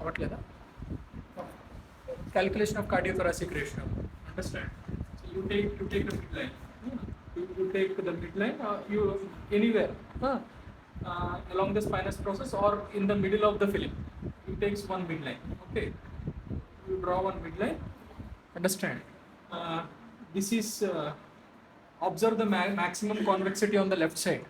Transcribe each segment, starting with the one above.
Avatleda? Calculation of cardiothoracic ratio. Understand? So you take the midline. You take the midline. You anywhere along the spinous process or in the middle of the film. You takes one midline. Okay. You draw one midline. Understand? This is observe the maximum convexity on the left side.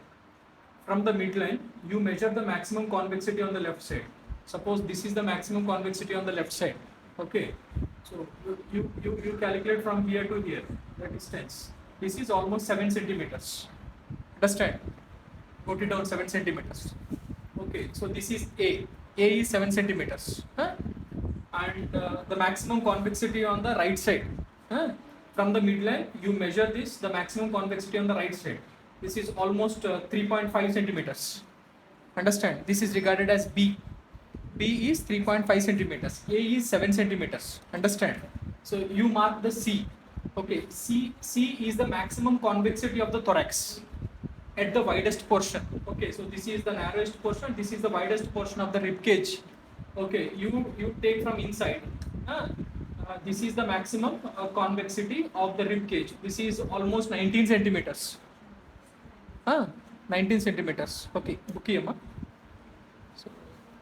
From the midline, you measure the maximum convexity on the left side. Suppose this is the maximum convexity on the left side. Okay. So you calculate from here to here the distance. This is almost 7 centimeters. Understand? Put it down 7 centimeters. Okay. So this is A. A is 7 centimeters. And the maximum convexity on the right side. From the midline, you measure this, the maximum convexity on the right side. This is almost 3.5 centimeters. Understand? This is regarded as B. B is 3.5 centimeters. A is 7 centimeters. Understand? So you mark the C. Okay, C is the maximum convexity of the thorax at the widest portion. Okay, so this is the narrowest portion. This is the widest portion of the rib cage. Okay, you take from inside. This is the maximum convexity of the rib cage. This is almost 19 centimeters. 19 centimeters. Okay, Bukiyama.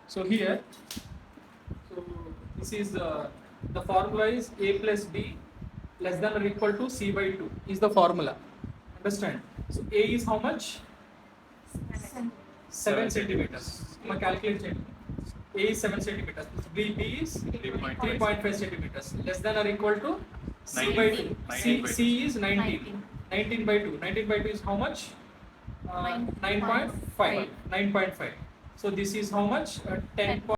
So here, so this is the formula is A plus B less than or equal to C by 2 is the formula. Understand? So A is how much? 7 centimeters. I'm calculating. A is 7 centimeters. B is 3.5 centimeters. Less than or equal to C by 2. C is 19. 19 by 2. 19 by 2 is how much? 9.5. 9.5. So this is how much? 10.5